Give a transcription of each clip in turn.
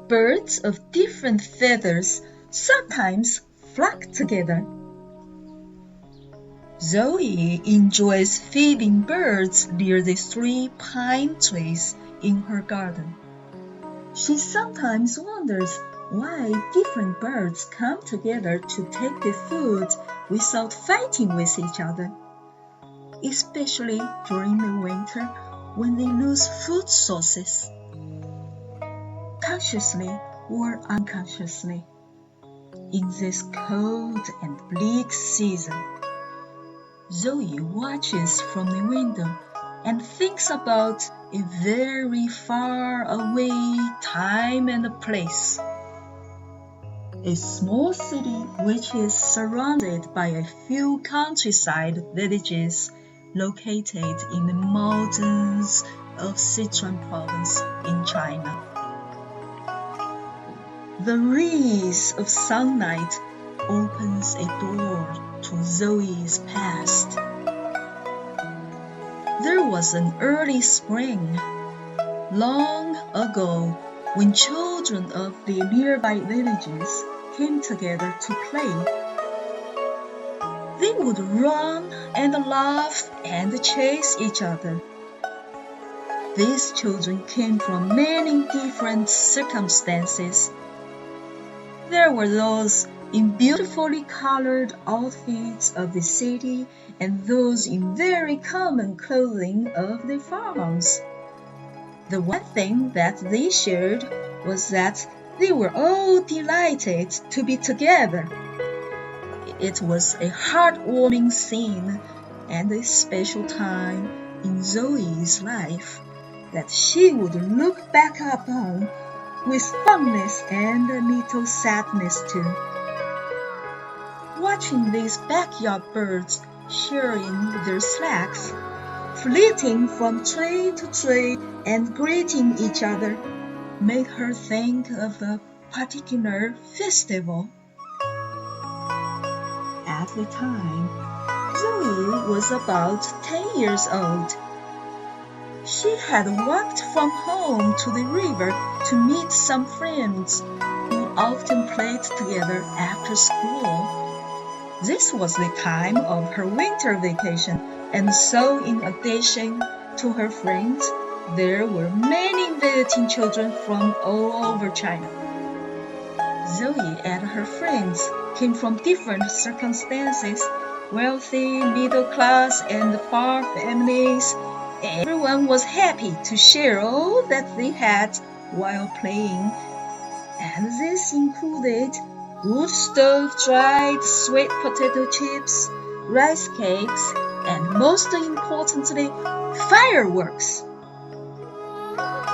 Birds of different feathers sometimes flock together. Zoe enjoys feeding birds near the 3 pine trees in her garden. She sometimes wonders why different birds come together to take their food without fighting with each other, especially during the winter when they lose food sources. Consciously or unconsciously, in this cold and bleak season, Zoe watches from the window and thinks about a very far away time and place. A small city which is surrounded by a few countryside villages located in the mountains of Sichuan province in China. The rays of sunlight opens a door to Zoe's past. There was an early spring, long ago, when children of the nearby villages came together to play. They would run and laugh and chase each other. These children came from many different circumstances. There were those in beautifully colored outfits of the city and those in very common clothing of the farms. The one thing that they shared was that they were all delighted to be together. It was a heartwarming scene and a special time in Zoe's life that she would look back upon with fondness and a little sadness too. Watching these backyard birds sharing their snacks, flitting from tree to tree and greeting each other, made her think of a particular festival. At the time, Zoe was about 10 years old. She had walked from home to the river to meet some friends who often played together after school. This was the time of her winter vacation, and so in addition to her friends, there were many visiting children from all over China. Zoe and her friends came from different circumstances, wealthy, middle class, and poor families. Everyone was happy to share all that they had while playing, and this included wood stove dried sweet potato chips, rice cakes, and most importantly, fireworks.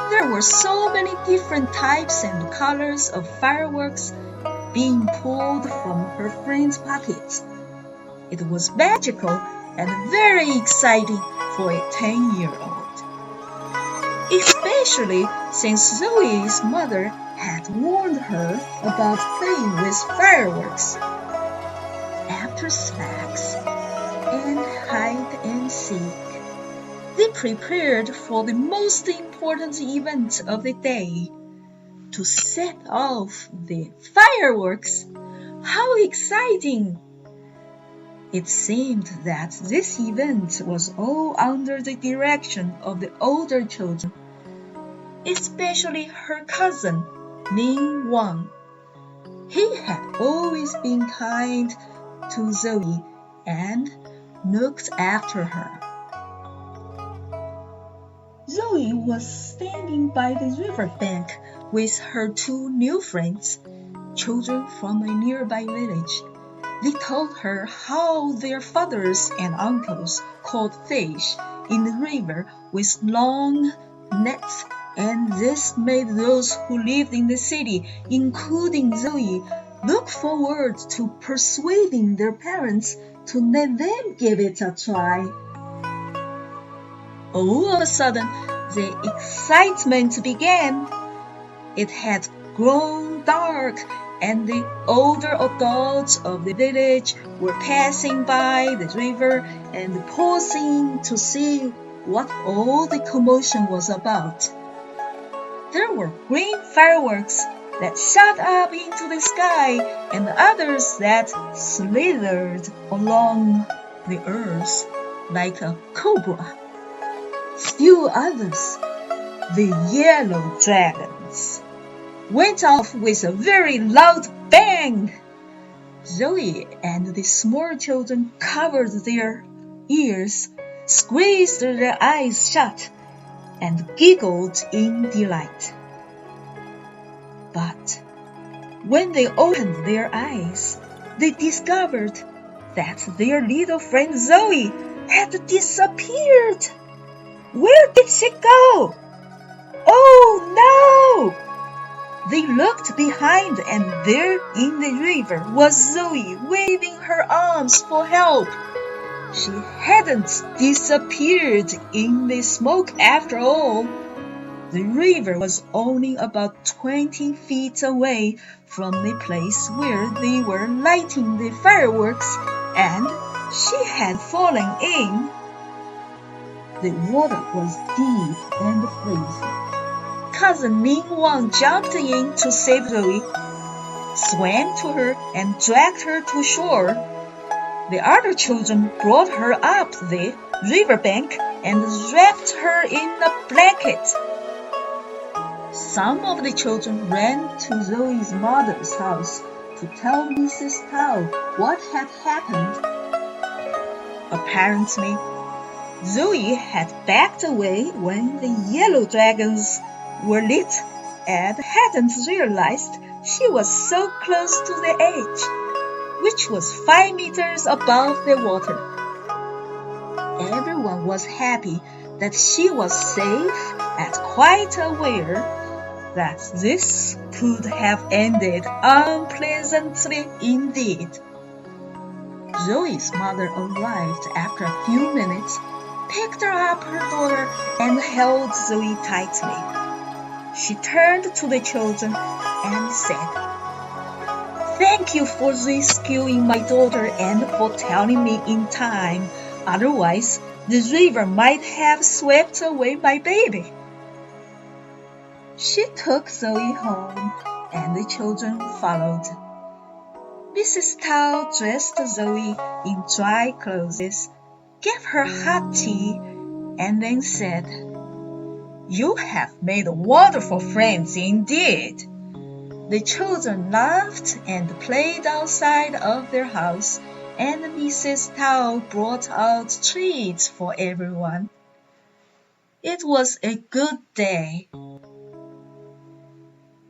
There were so many different types and colors of fireworks being pulled from her friends' pockets. It was magical and very exciting for a 10-year-old, especially since Zoe's mother had warned her about playing with fireworks. After snacks and hide and seek, they prepared for the most important event of the day, to set off the fireworks. How exciting! It seemed that this event was all under the direction of the older children, especially her cousin, Ning Wang. He had always been kind to Zoe and looked after her. Zoe was standing by the river bank with her 2 new friends, children from a nearby village. They told her how their fathers and uncles caught fish in the river with long nets, and this made those who lived in the city, including Zoe, look forward to persuading their parents to let them give it a try. All of a sudden, the excitement began. It had grown dark, and the older adults of the village were passing by the river and pausing to see what all the commotion was about. There were green fireworks that shot up into the sky and others that slithered along the earth like a cobra. Still others, the yellow dragons, went off with a very loud bang. Zoe and the small children covered their ears, squeezed their eyes shut, and giggled in delight. But when they opened their eyes, they discovered that their little friend Zoe had disappeared. Where did she go? Oh no! They looked behind, and there in the river was Zoe waving her arms for help. She hadn't disappeared in the smoke after all. The river was only about 20 feet away from the place where they were lighting the fireworks, and she had fallen in. The water was deep and freezing. Cousin Ning Wang jumped in to save Zoe, swam to her, and dragged her to shore. The other children brought her up the riverbank and wrapped her in a blanket. Some of the children ran to Zoe's mother's house to tell Mrs. Tao what had happened. Apparently, Zoe had backed away when the yellow dragons were lit and hadn't realized she was so close to the edge, which was 5 meters above the water. Everyone was happy that she was safe and quite aware that this could have ended unpleasantly indeed. Zoe's mother arrived after a few minutes, picked up her daughter, and held Zoe tightly. She turned to the children and said, "Thank you for rescuing my daughter and for telling me in time. Otherwise, the river might have swept away my baby." She took Zoe home, and the children followed. Mrs. Tao dressed Zoe in dry clothes, gave her hot tea, and then said, "You have made wonderful friends indeed." The children laughed and played outside of their house, and Mrs. Tao brought out treats for everyone. It was a good day.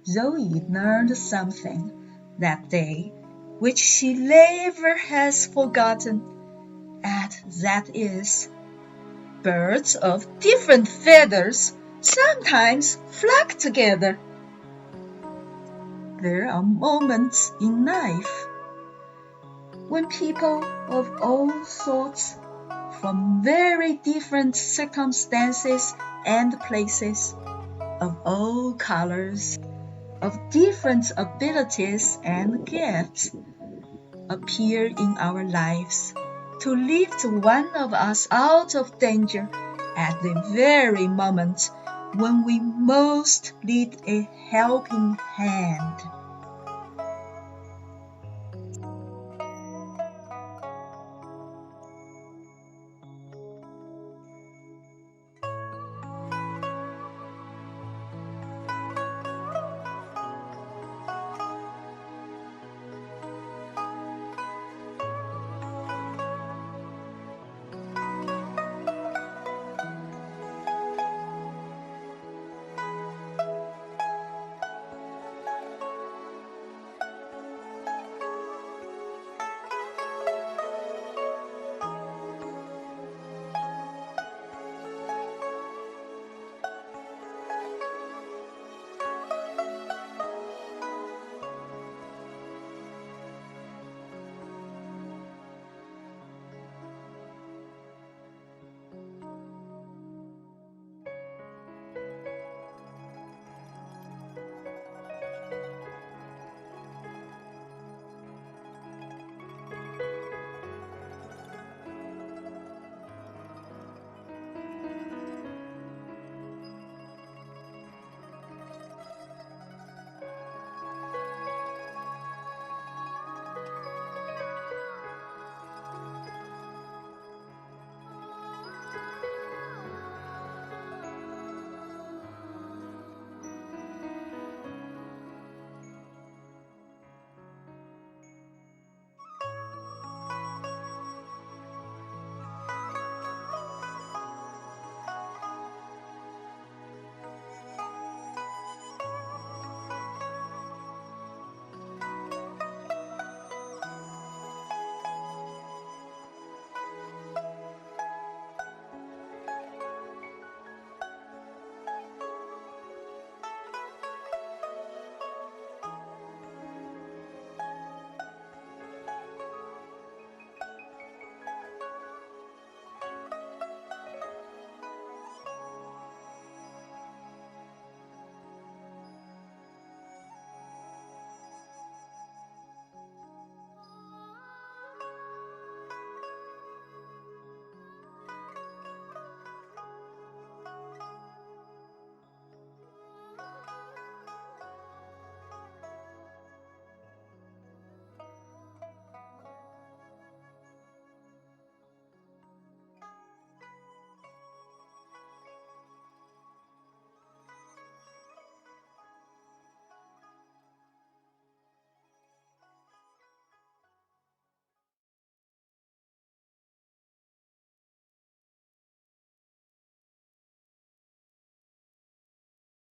Zoe learned something that day which she never has forgotten, and that is, birds of different feathers sometimes flock together. There are moments in life when people of all sorts, from very different circumstances and places, of all colors, of different abilities and gifts, appear in our lives to lift one of us out of danger at the very moment when we most need a helping hand.